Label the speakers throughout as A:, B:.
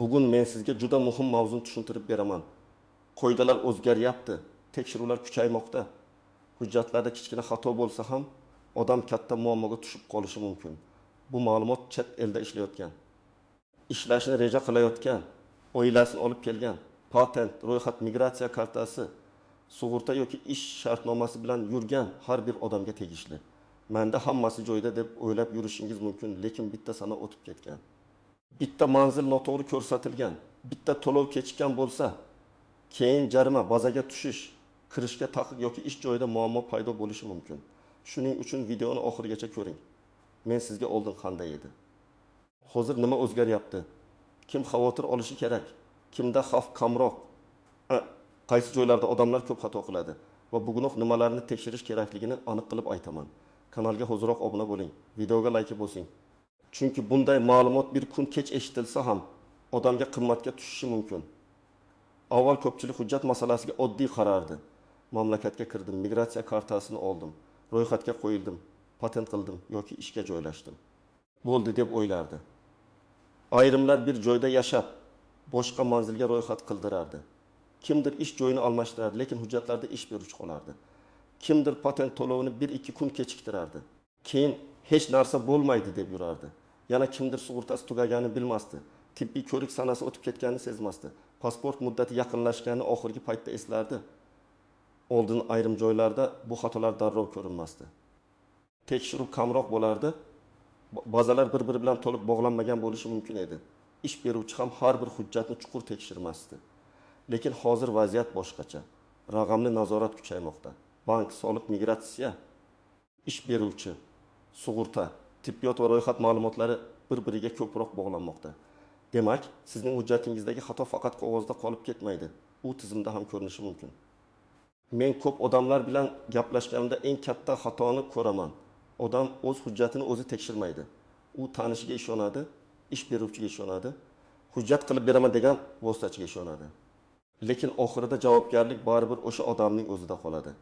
A: Bugun men sizga juda muhim mavzuni tushuntirib beraman. Qoidalar o'zgaryapti, tekshiruvlar kuchaymoqda. Hujjatlarda kichkina xato bo'lsa ham odam katta muammoga tushib qolishi mumkin. Bu ma'lumot chet elda ishlayotgan, ishlashni reja qilayotgan, oilasini olib kelgan, patent, ro'yxat, migratsiya kartasi, sug'urta yoki ish shartnomasi bilan yurgan har bir odamga tegishli. Menda hammasi joyida deb o'ylab yurishingiz mumkin, lekin bitta sana o'tib ketgan. Bitta manzil noto'g'ri ko'rsatilgan, bitta to'lov kechikkan bo'lsa, keyin jarima, bazaga tushish, kirishga taqiq yoki ish joyida muammo paydo bo'lishi mumkin. Shuning uchun videoni oxirigacha ko'ring. Men sizga oldin qanday edi? Hozir nima o'zgaryapti? Kim xavotir olishi kerak? Kimda xavf kamroq? Qaysi joylarda odamlar ko'p xato qiladi va bugunoq nimalarni tekshirish kerakligini aniq qilib aytaman. Kanalga hoziroq obuna bo'ling, videoga like bosing. Chunki bunday ma'lumot bir kun kech eshitilsa ham odamga qimmatga tushishi mumkin. Avval ko'pchilik hujjat masalasiga oddiy qarardi. Mamlakatga kirdim, migratsiya kartasini oldim, ro'yxatga qo'yildim, patent qildim yoki ishga joylashdim. Bo'ldi deb o'ylardi. Ayrimlar bir joyda yashab, boshqa manzilga ro'yxat qildirardi. Kimdir ish joyini almashtirardi, lekin hujjatlarda ish beruvchi qolardi. Kimdir patent to'lovini 1-2 kun kechiktirardi. Keyin hech narsa bo'lmaydi deb yurardi. Yana kimdir sug'urtasi tugaganini bilmasdi. Tibbiy ko'rik sanasi o'tib ketganini sezmasdi. Pasport muddati yaqinlashganini oxirgi paytda eslardi. Oldin ayrim joylarda bu xatolar darrov ko'rinmasdi. Tekshiruv kamroq bo'lardi. Bazalar bir-biri bilan to'liq bog'lanmagan bo'lishi mumkin edi. Ish beruvchi ham har bir hujjatni chuqur tekshirmasdi. Lekin hozir vaziyat boshqacha. Raqamli nazorat kuchaymoqda. Bank, soliq, migratsiya, ish beruvchi, sug'urta, tibbiyot va ro'yxat ma'lumotlari bir-biriga ko'proq bog'lanmoqda. Demak, sizning hujjatingizdagi xato faqat qog'ozda qolib ketmaydi. U tizimda ham ko'rinishi mumkin. Men ko'p odamlar bilan gaplashganimda eng katta xatoni ko'raman. Odam o'z hujjatini o'zi tekshirmaydi. U tanishiga ishonadi, ish beruvchiga ishonadi, hujjat qilib beraman degan vositachiga ishonadi. Lekin oxirida javobgarlik baribir o'sha odamning o'zida qoladi.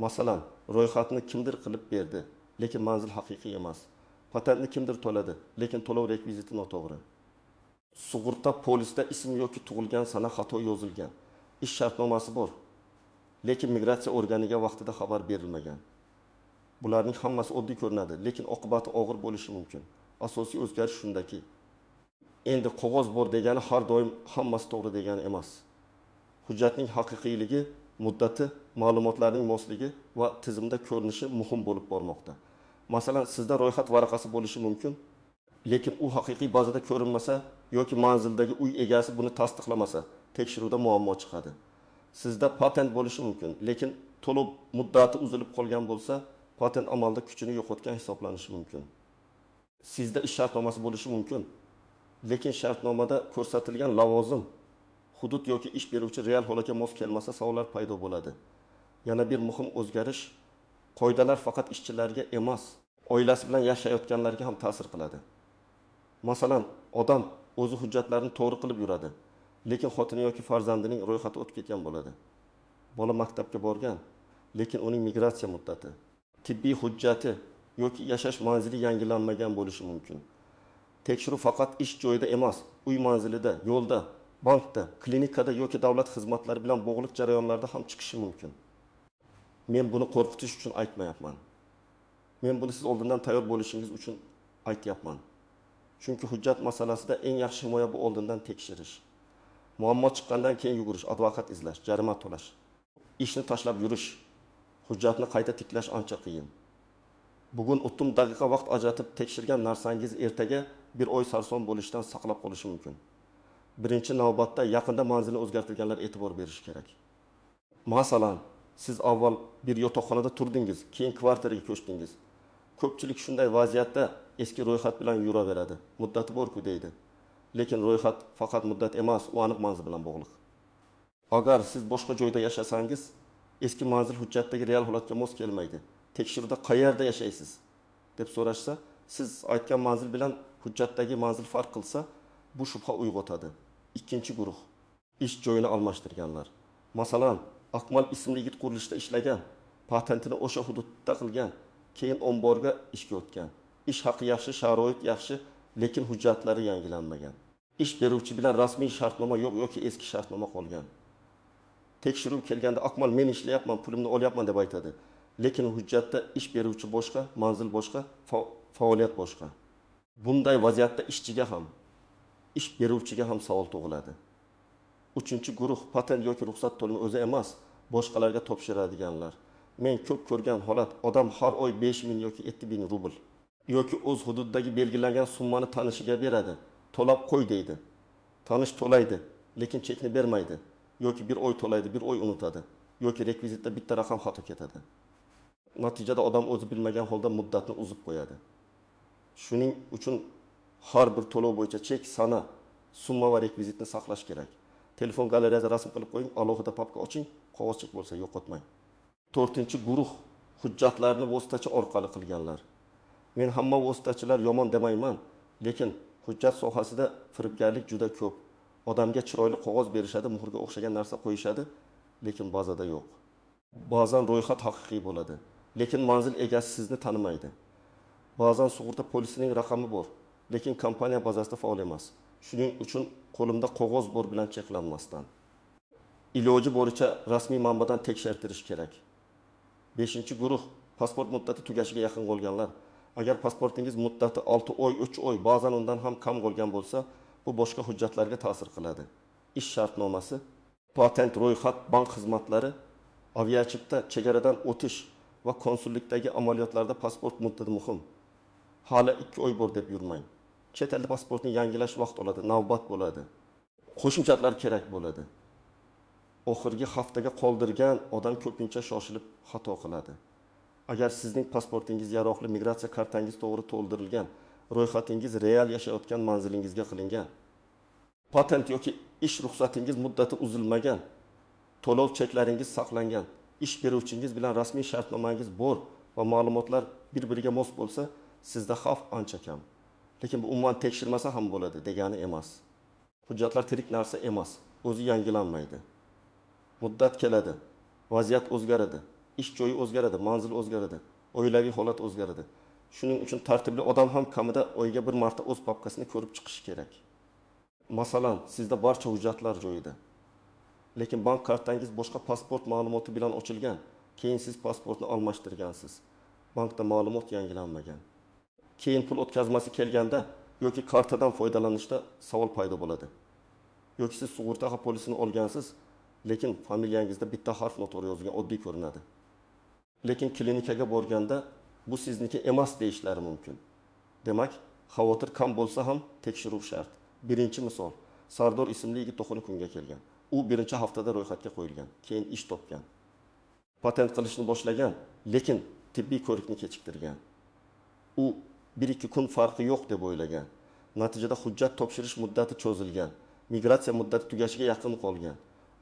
A: Masalan, ro'yxatni kimdir qilib berdi, lekin manzil haqiqiy emas. Patentni kimdir to'ladi, lekin to'lov rekviziti noto'g'ri. Sug'urta polisda ism yoki tug'ilgan sana xato yozilgan. Ish shartnomasi bor, lekin migratsiya organiga vaqtida xabar berilmagan. Bularning hammasi oddiy ko'rinadi, lekin oqibati og'ir bo'lishi mumkin. Asosiy o'zgarish shundaki, endi qog'oz bor degani har doim hammasi to'g'ri degani emas. Hujjatning haqiqiyligi, muddati, ma'lumotlarning mosligi va tizimda ko'rinishi muhim bo'lib bormoqda. Masalan, sizda ro'yxat varaqasi bo'lishi mumkin, lekin u haqiqiy bazada ko'rinmasa yoki manzildagi uy egasi buni tasdiqlamasa, tekshiruvda muammo chiqadi. Sizda patent bo'lishi mumkin, lekin to'lov muddati uzilib qolgan bo'lsa, patent amalda kuchini yo'qotgan hisoblanishi mumkin. Sizda ish shartnomasi bo'lishi mumkin, lekin shartnomada ko'rsatilgan lavozim, hudud yoki ish beruvchi real holatga mos kelmasa, savollar paydo bo'ladi. Yana bir muhim o'zgarish, qoidalar faqat ishchilarga emas, oilasi bilan yashayotganlarga ham ta'sir qiladi. Masalan, odam o'zi hujjatlarini to'g'ri qilib yuradi, lekin xotini yoki farzandining ro'yxati o'tib ketgan bo'ladi. Bola maktabga borgan, lekin uning migratsiya muddati, tibbiy hujjati yoki yashash manzili yangilanmagan bo'lishi mumkin. Tekshiruv faqat ish joyida emas, uy manzilida, yo'lda, bankda, klinikada yoki davlat xizmatlari bilan bog'liq jarayonlarda ham chiqishi mumkin. Men buni qo'rqitish uchun aytmayapman. Men buni siz oldindan tayyor bo'lishingiz uchun aytyapman. Chunki hujjat masalasida eng yaxshi himoya bu oldindan tekshirish. Muammo chiqqandan keyin yugurish, advokat izlash, jarima to'lash, ishni tashlab yurish, hujjatni qayta tiklash ancha qiyin. Bugun 30 daqiqa vaqt ajratib tekshirgan narsangiz ertaga bir oy sarson bo'lishidan saqlab qolishi mumkin. Birinchi navbatda yaqinda manzili o'zgartirganlar e'tibor berish kerak. Masalan, siz avval bir yotoqxonada turdingiz, keyin kvartiraga ko'chdingiz. Ko'pchilik shunday vaziyatda eski ro'yxat bilan yuraveradi. Muddati bor-ku deydi. Lekin ro'yxat faqat muddat emas, u aniq manzil bilan bog'liq. Agar siz boshqa joyda yashasangiz, eski manzil hujjatdagi real holatga mos kelmaydi. Tekshiruvda qayerda yashaysiz deb so'rashsa, siz aytgan manzil bilan hujjatdagi manzil farq qilsa, bu shubha uyg'otadi. Ikkinchi guruh, ish joyini almashtirganlar. Masalan, Akmal ismli yigit qurilishda ishlagan, patentini o'sha hududda qilgan, keyin omborga ishga o'tgan. Ish haqi yaxshi, sharoit yaxshi, lekin hujjatlari yangilanmagan. ish beruvchi bilan rasmiy shartnoma yo'q yoki eski shartnoma qolgan. Tekshiruv kelganda Akmal men ishlayapman, pulimni olyapman deb aytadi. Lekin hujjatda ish beruvchi boshqa, manzil boshqa, faoliyat boshqa. Bunday vaziyatda ishchiga ham, ish beruvchiga ham savol tug'iladi. Uchinchi guruh patent yoki ruxsat to'lovini o'zi emas, boshqalarga topshiradiganlar. Men ko'p ko'rgan holat, odam har oy 5000 yoki 7000 rubl yoki o'z hududidagi belgilangan summani tanishiga beradi. To'lab qo'y deydi. Tanish to'laydi, lekin chekni bermaydi. Yoki bir oy to'laydi, bir oy unutadi. Yoki rekvizitda bitta raqam xato ketadi. Natijada odam o'zi bilmagan holda muddatni uzib qo'yadi. Shuning uchun har bir to'lov bo'yicha chek, sana, summa va rekvizitni saqlash kerak. Telefon galereyasida rasm qilib qo'ying, alohida papka oching, qog'oz chek bo'lsa yo'qotmang. 4-guruh hujjatlarni vositachi orqali qilganlar. Men hamma vositachilar yomon demayman, lekin hujjat sohasida firibgarlik juda ko'p. Odamga chiroyli qog'oz berishadi, muhrga o'xshagan narsa qo'yishadi, lekin bazada yo'q. Ba'zan ro'yxat haqiqiy bo'ladi, lekin manzil egasi sizni tanimaydi. Ba'zan sug'urta polisining raqami bor, lekin kompaniya bazasida faol emas. Shuning uchun qo'limda qog'oz bor bilan cheklanmasdan. Iloji boricha rasmiy manbadan tekshirtirish kerak. 5-guruh pasport muddati tugashiga yaqin bo'lganlar. Agar pasportingiz muddati 6 oy, 3 oy, ba'zan undan ham kam bo'lgan bo'lsa, bu boshqa hujjatlarga ta'sir qiladi. Ish shartnomasi, patent, ro'yxat, bank xizmatlari, aviachipta chegaradan o'tish va konsullikdagi amaliyotlarda pasport muddati muhim. Hali 2 oy bor deb yurmang. Chet elda pasportni yangilash vaqt oladi, navbat bo'ladi. Qo'shimchalar kerak bo'ladi. Oxirgi haftaga qoldirgan odam ko'pincha shoshilib xato qiladi. Agar sizning pasportingiz yaroqli, migratsiya kartangiz to'g'ri to'ldirilgan, ro'yxatingiz real yashayotgan manzilingizga qilingan, patent yoki ish ruxsatingiz muddati uzilmagan, to'lov cheklaringiz saqlangan, ish beruvchingiz bilan rasmiy shartnomangiz bor va ma'lumotlar bir-biriga mos bo'lsa, sizda xavf ancha kam. Lekin bu umuman tekshirmasa ham bo'ladi degani emas. Hujjatlar tirik narsa emas, o'zi yangilanmaydi. Muddat keladi, vaziyat o'zgaradi, ish joyi o'zgaradi, manzil o'zgaradi, oilaviy holat o'zgaradi. Shuning uchun tartibli odam ham kamida oyga bir marta o'z papkasini ko'rib chiqishi kerak. Masalan, sizda barcha hujjatlar joyida. Lekin bank kartangiz boshqa pasport ma'lumoti bilan ochilgan, keyin siz pasportni almashtirgansiz. Bankda ma'lumot yangilanmagan. Keyin pul o'tkazmasi kelganda yoki kartadan foydalanishda savol paydo bo'ladi. Yoki siz sug'urta polisini olgansiz, lekin familiyangizda bitta harf noto'g'ri yozilgan, oddiy ko'rinadi. Lekin klinikaga borganda bu sizniki emas deyishlari mumkin. Demak, xavotir kam bo'lsa ham tekshiruv shart. Birinchi misol, Sardor ismli yigit To'xoni kunga kelgan. U birinchi haftada ro'yxatga qo'yilgan, keyin ish topgan. Patent qilishni boshlagan, lekin tibbiy ko'rikni kechiktirgan. U 1-2 kun farqi yo'q deb o'ylagan. Natijada hujjat topshirish muddati cho'zilgan, migratsiya muddati tugashiga yaqin qolgan.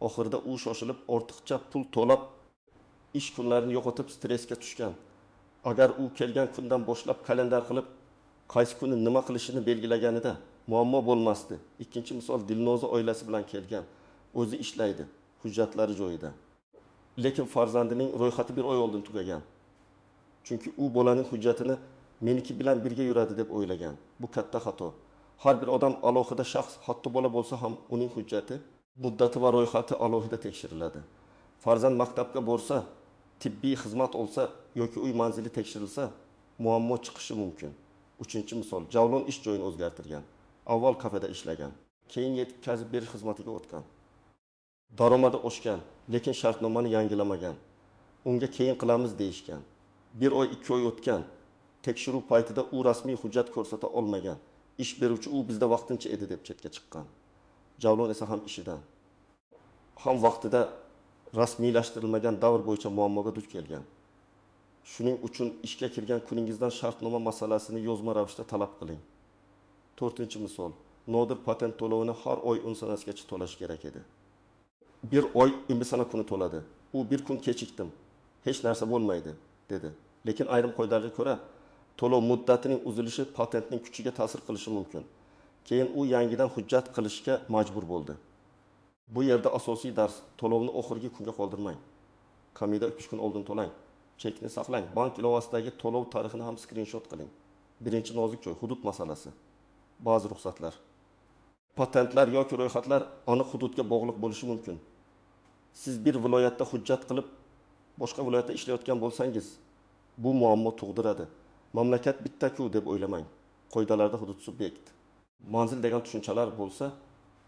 A: Oxirida u shoshilib ortiqcha pul to'lab ish kunlarini yo'qotib stressga tushgan. Agar u kelgan kundan boshlab kalendar qilib, qaysi kuni nima qilishini belgilaganida muammo bo'lmasdi. Ikkinchi misol, Dilnoza oilasi bilan kelgan. O'zi ishlaydi, hujjatlari joyida. Lekin farzandining ro'yxati 1 oy oldin tugagan. Chunki u bolaning hujjatini meniki bilan birga yuradi deb o'ylagan. Bu katta xato. Har bir odam alohida shaxs, hatto bola bo'lsa ham uning hujjati, muddati va ro'yxati alohida tekshiriladi. Farzand maktabga borsa, tibbiy xizmat olsa yoki uy manzili tekshirilsa, muammo chiqishi mumkin. 3-misol, Javlon ish joyini o'zgartirgan. Avval kafeda ishlagan, keyin yetkazib berish xizmatiga o'tgan. Daromadi oshgan, lekin shartnomani yangilamagan. Unga keyin qilamiz deyishgan. 1 oy, 2 oy o'tgan. Tekshiruv paytida u rasmiy hujjat ko'rsata olmagan. Ish beruvchi u bizda vaqtincha edi deb chetga chiqqan. Javlon esa ham ishidan, ham vaqtida rasmiylashtirilmagan davr bo'yicha muammoga duch kelgan. Shuning uchun ishga kirgan kuningizdan shartnoma masalasini yozma ravishda talab qiling. 4-misol, nodir patent to'lovini har oy 10 sanasigacha to'lash kerak edi. 1 oy 10 sana kuni to'ladi. U 1 kun kechikdim. Hech narsa bo'lmaydi, dedi. Lekin ayrim qoidalarga ko'ra, to'lov muddatining uzilishi patentning kuchiga ta'sir qilishi mumkin. Keyin u yangidan hujjat qilishga majbur bo'ldi. Bu yerda asosiy dars, to'lovni oxirgi kunga qoldirmang. Kamida 3 kun oldin to'lang. Chekni saqlang. Bank ilovasidagi to'lov tarixini ham skrinshot qiling. Birinchi nozik joy, hudud masalasi. Ba'zi ruxsatlar. Patentlar yoki ro'yxatlar aniq hududga bog'liq bo'lishi mumkin. Siz bir viloyatda hujjat qilib, boshqa viloyatda ishlayotgan bo'lsangiz, bu muammo tug'diradi. Mamlakat bitta-ku deb o'ylamang. Qoidalarda hudud subyekt. Manzil degan tushunchalar bo'lsa,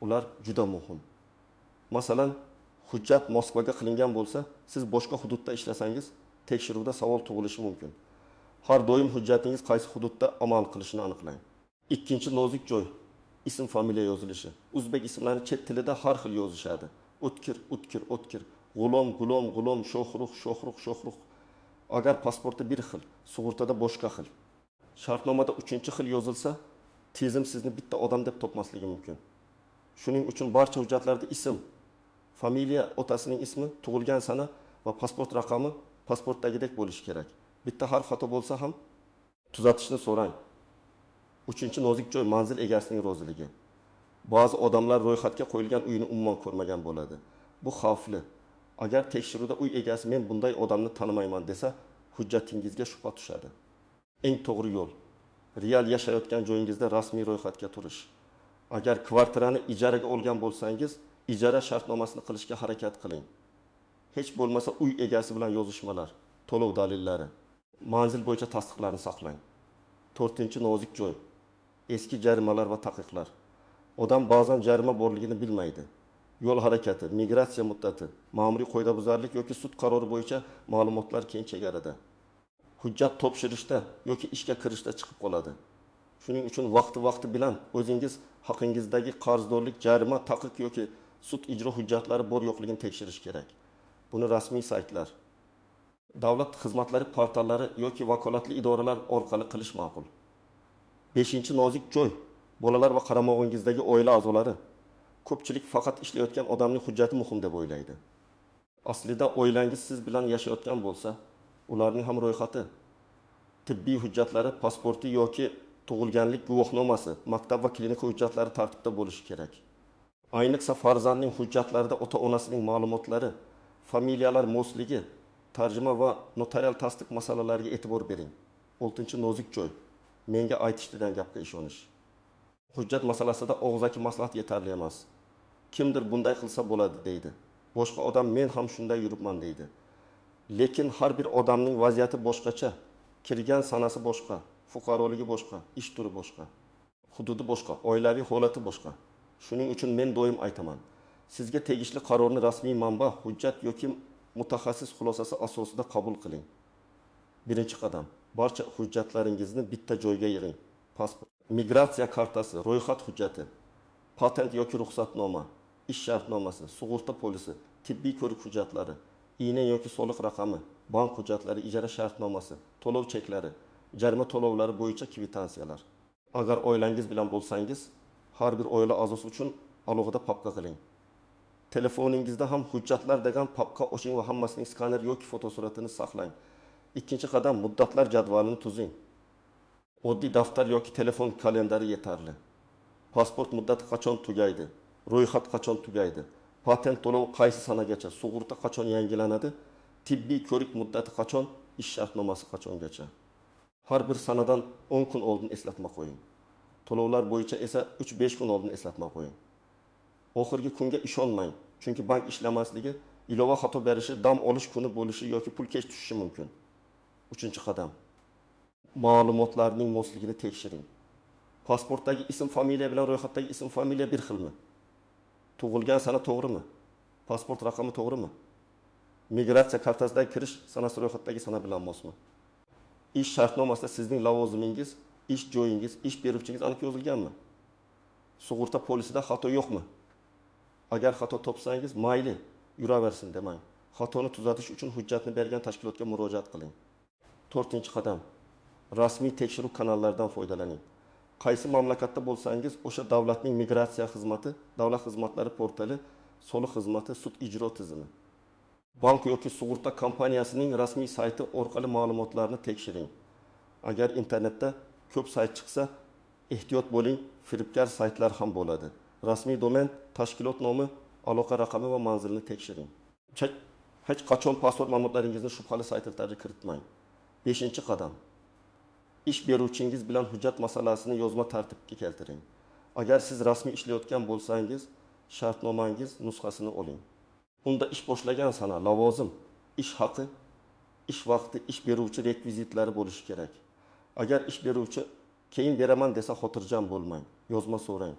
A: ular juda muhim. Masalan, hujjat Moskvaga qilingan bo'lsa, siz boshqa hududda ishlasangiz, tekshiruvda savol tug'ilishi mumkin. Har doim hujjatingiz qaysi hududda amal qilishini aniqlang. Ikkinchi nozik joy, ism familiya yozilishi. O'zbek ismlarini chet tilida har xil yozishadi. O'tkir, o'tkir, g'ulom, g'ulom, sho'xruh. Agar pasportda bir xil, sug'urtada boshqa xil. Shartnomada 3-xil yozilsa, tizim sizni bitta odam deb topmasligi mumkin. Shuning uchun barcha hujjatlarda ism, familiya, otasining ismi, tug'ilgan sana va pasport raqami pasportdagidek bo'lishi kerak. Bitta harf xato bo'lsa ham tuzatishni so'rang. 3-nozik joy, manzil egasining roziligi. Ba'zi odamlar ro'yxatga qo'yilgan uyini umuman ko'rmagan bo'ladi. Bu xavfli. Agar tekshiruvda uy egasi men bunday odamni tanimayman desa, hujjatingizga shubha tushadi. Eng to'g'ri yo'l real yashayotgan joyingizda rasmiy ro'yxatga turish. Agar kvartirani ijaraga olgan bo'lsangiz, ijara shartnomasini qilishga harakat qiling. Hech bo'lmasa uy egasi bilan yozishmalar, to'lov dalillari, manzil bo'yicha tasdiqlarni saqlang. 4-nozik joy, eski jarimalar va taqiqlar. Odam ba'zan jarima borligini bilmaydi. Yo'l harakati, migratsiya muddati, ma'muriy qoidabuzarlik yoki sud qarori bo'yicha ma'lumotlar keng chegarada. Hujjat topshirishda yoki ishga kirishda chiqib qoladi. Shuning uchun vaqti bilan o'zingiz haqingizdagi qarzdorlik, jarima, taqiq yoki sud ijro hujjatlari bor yo'qligini tekshirish kerak. Buni rasmiy saytlar, davlat xizmatlari portallari yoki vakolatli idoralar orqali qilish ma'qul. 5-nozik joy, bolalar va qaramog'ingizdagi oila a'zolari. Ko'pchilik faqat ishlayotgan odamning hujjati muhim deb o'ylaydi. Aslida oilangiz siz bilan yashayotgan bo'lsa, ularning ham ro'yxati, tibbiy hujjatlari, pasporti yoki tug'ilganlik guvohnomasi, maktab va klinika hujjatlari tartibda bo'lishi kerak. Ayniqsa farzandning hujjatlarida ota-onasining ma'lumotlari, familiyalar mosligi, tarjima va notarial tasdiq masalalariga e'tibor bering. 6-nozik joy, menga aytishdigan gapga ishonish. Hujjat masalasida og'zaki maslahat yetarli emas. Kimdir bunday qilsa bo'ladi deydi. Boshqa odam men ham shunday yuribman deydi. Lekin har bir odamning vaziyati boshqacha, kirgan sanasi boshqa, fuqaroligi boshqa, ish turi boshqa, hududi boshqa, oilaviy holati boshqa. Shuning uchun men doim aytaman, sizga tegishli qarorni rasmiy manba, hujjat yoki mutaxassis xulosasi asosida qabul qiling. Birinchi qadam, barcha hujjatlaringizni bitta joyga yig'ing. Pasport, migratsiya kartasi, ro'yxat hujjati, patent yoki ruxsatnoma, ish shartnomasi, sug'urta polisi, tibbiy ko'rik hujjatlari, iğne yoki soliq raqami, bank hujjatlari, ijara shartnomasi, to'lov cheklari, jarima to'lovlari bo'yicha kvitansiyalar. Agar oilangiz bilan bo'lsangiz, har bir oila a'zosi uchun alohida papka qiling. Telefoningizda ham hujjatlar degan papka oching va hammasining skaner yoki fotosuratini saqlang. Ikkinchi qadam, muddatlar jadvalini tuzing. Oddiy daftar yoki telefon kalendari yetarli. Pasport muddati qachon tugaydi? Ro'yxat qachon tugaydi? Patent to'lovi qaysi sanagacha? Sug'urta qachon yangilanadi? Tibbiy ko'rik muddati qachon? Ish shartnomasi qachongacha? Har bir sanadan 10 kun oldin eslatma qo'ying. To'lovlar bo'yicha esa 3-5 kun oldin eslatma qo'ying. Oxirgi kunga ishonmang, chunki bank ishlamasligi, ilova xato berishi, dam olish kuni bo'lishi yoki pul kech tushishi mumkin. 3-qadam. Ma'lumotlarning mosligini tekshiring. Pasportdagi ism familiya bilan ro'yxatdagi ism familiya bir xilmi? Tug'ilgan sana to'g'rimi? Pasport raqami to'g'rimi? Migratsiya kartasidagi kirish sanasi ro'yxatdagi sana bilan mosmi? Ish shartnomasida sizning lavozimingiz, ish joyingiz, ish beruvchingiz aniq yozilganmi? Sug'urta polisida xato yo'qmi? Agar xato topsangiz, mayli, yuraversin demang. Xatoni tuzatish uchun hujjatni bergan tashkilotga murojaat qiling. 4-qadam. Rasmiy tekshiruv kanallaridan foydalaning. Qaysi mamlakatda bo'lsangiz, o'sha davlatning migratsiya xizmati, davlat xizmatlari portali, soliq xizmati, sud ijro tizimi, bank yoki sug'urta kompaniyasining rasmiy sayti orqali ma'lumotlarni tekshiring. Agar internetda ko'p sayt chiqsa, ehtiyot bo'ling, firibgar saytlar ham bo'ladi. Rasmiy domen, tashkilot nomi, aloqa raqami va manzilni tekshiring. Hech qachon pasport ma'lumotlaringizni shubhali saytlarga kiritmang. 5-qadam. Ish beruvchingiz bilan hujjat masalasini yozma tartibga keltiring. Agar siz rasmiy ishlayotgan bo'lsangiz, shartnomangiz nusxasini oling. Unda ish boshlagan sana, lavozim, ish haqi, ish vaqti, ish beruvchi rekvizitlari bo'lishi kerak. Agar ish beruvchi keyin beraman desa xotirjam bo'lmang, yozma so'rang.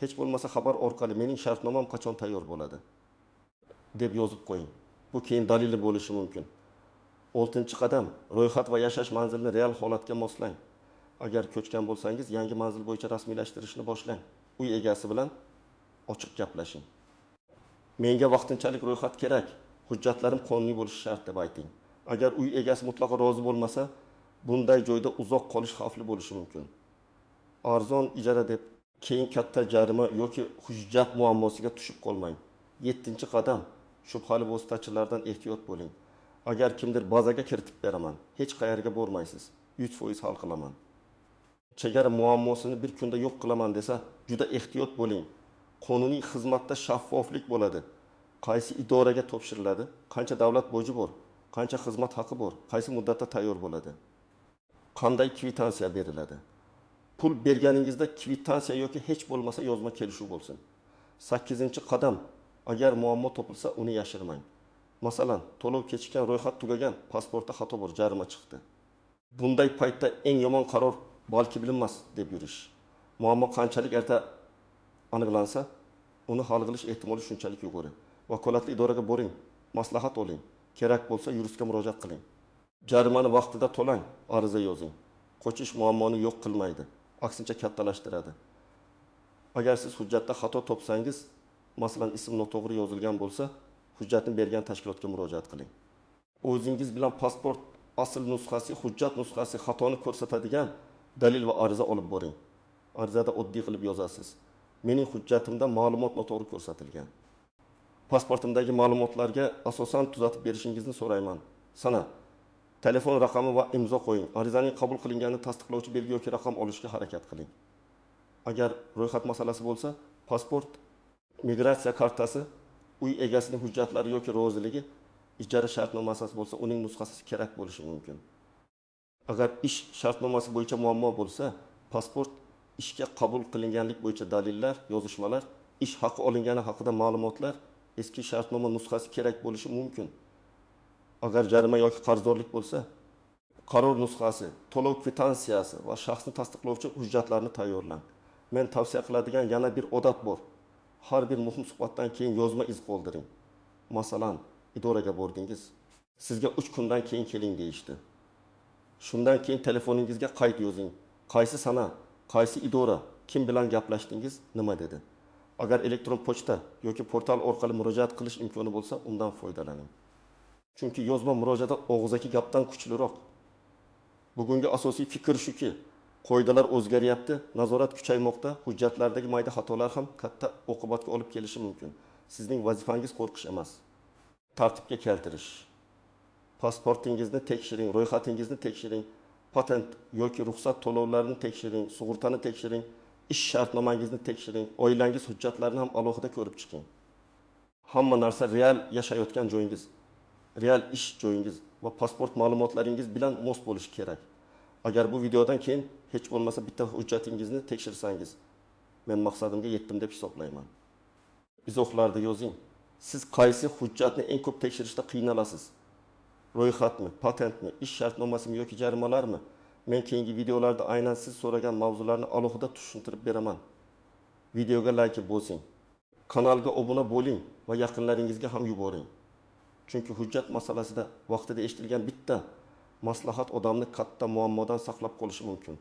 A: Hech bo'lmasa xabar orqali mening shartnomam qachon tayyor bo'ladi deb yozib qo'ying. Bu keyin dalili bo'lishi mumkin. 6-qadam, ro'yxat va yashash manzilini real holatga moslang. Agar ko'chgan bo'lsangiz, yangi manzil bo'yicha rasmiylashtirishni boshlang. Uy egasi bilan ochiq gaplashing. Menga vaqtinchalik ro'yxat kerak, hujjatlarim qonuniy bo'lishi shart deb ayting. Agar uy egasi mutlaqo rozi bo'lmasa, bunday joyda uzoq qolish xavfli bo'lishi mumkin. Arzon ijara deb keyin katta jarima yoki hujjat muammosiga tushib qolmang. 7-qadam, shubhali vositachilardan ehtiyot bo'ling. Agar kimdir bazaga kiritib beraman, hech qayerga bormaysiz. 100% hal qilaman. Chegara muammosini bir kunda yo'q qilaman desa, juda ehtiyot bo'ling. Qonuniy xizmatda shaffoflik bo'ladi. Qaysi idoraga topshiriladi, qancha davlat boji bor, qancha xizmat haqi bor, qaysi muddatda tayyor bo'ladi, qanday kvitansiya beriladi. Pul berganingizda kvitansiya yoki hech bo'lmasa yozma kelishuv bo'lsin. 8-qadam, agar muammo topilsa, uni yashirmang. Masalan, to'lov kechikkan, ro'yxat tugagan, pasportda xato bor, jarima chiqdi. Bunday paytda eng yomon qaror balki bilinmas deb yurish. Muammo qanchalik erta aniqlansa, uni hal qilish ehtimoli shunchalik yuqori. Vakolatli idoraga boring, maslahat oling. Kerak bo'lsa yuristga murojaat qiling. Jarimani vaqtida to'lang, ariza yozing. Qochish muammoni yo'q qilmaydi, aksincha kattalashtiradi. Agar siz hujjatda xato topsangiz, masalan ism noto'g'ri yozilgan bo'lsa, hujjatni bergan tashkilotga murojaat qiling. O'zingiz bilan pasport asl nusxasi, hujjat nusxasi xatoni ko'rsatadigan dalil va ariza olib boring. Arizada oddiy qilib yozasiz. Mening hujjatimda ma'lumot noto'g'ri ko'rsatilgan. Pasportimdagi ma'lumotlarga asosan tuzatib berishingizni so'rayman. Sana telefon raqami va imzo qo'ying. Arizaning qabul qilinganini tasdiqlovchi belgi yoki raqam olishga harakat qiling. Agar ro'yxat masalasi bo'lsa, pasport, migratsiya kartasi, uy egasining hujjatlari yoki roziligi, ijara shartnomasi bo'lsa, uning nusxasi kerak bo'lishi mumkin. Agar ish shartnomasi bo'yicha muammo bo'lsa, pasport, ishga qabul qilinganlik bo'yicha dalillar, yozishmalar, ish haqi olingani haqida ma'lumotlar, eski shartnoma nusxasi kerak bo'lishi mumkin. Agar jarima yoki qarzdorlik bo'lsa, qaror nusxasi, to'lov kvitansiyasi va shaxsni tasdiqlovchi hujjatlarni tayyorlang. Men tavsiya qiladigan yana bir odat bor. Har bir muhim suhbatdan keyin yozma iz qoldiring. Masalan, idoraga bordingiz, sizga 3 kundan keyin keling deyishdi. Shundan keyin telefoningizga qayd yozing. Qaysi sana, qaysi idora, kim bilan gaplashdingiz, nima dedi. Agar elektron pochta yoki portal orqali murojaat qilish imkoni bo'lsa, undan foydalaning. Chunki yozma murojaat og'zaki gapdan kuchliroq. Bugungi asosiy fikr shuki, qoidalar o'zgaryapti, nazorat kuchaymoqda, hujjatlardagi mayda xatolar ham katta oqibatga olib kelishi mumkin. Sizning vazifangiz qo'rqish emas, tartibga keltirish. Pasportingizni tekshiring, ro'yxatingizni tekshiring, patent yoki ruxsat to'lovlarini tekshiring, sug'urtani tekshiring, ish shartnomangizni tekshiring, oilangiz hujjatlarini ham alohida ko'rib chiqing. Hamma narsa real yashayotgan joyingiz, real ish joyingiz va pasport ma'lumotlaringiz bilan mos bo'lishi kerak. Agar bu videodan keyin hech bo'lmasa bitta hujjatingizni tekshirsangiz, men maqsadimga yetdim deb hisoblayman. Izohlarda yozing. Siz qaysi hujjatni eng ko'p tekshirishda qiynalasiz? Ro'yxatmi, patentmi, ish shartnomasimi yoki jarimalarmi? Men keyingi videolarda aynan siz so'ragan mavzularni alohida tushuntirib beraman. Videoga like bosing. Kanalga obuna bo'ling va yaqinlaringizga ham yuboring. Chunki hujjat masalasida vaqtida eshitilgan bitta maslahat odamni katta muammodan saqlab qolishi mumkin.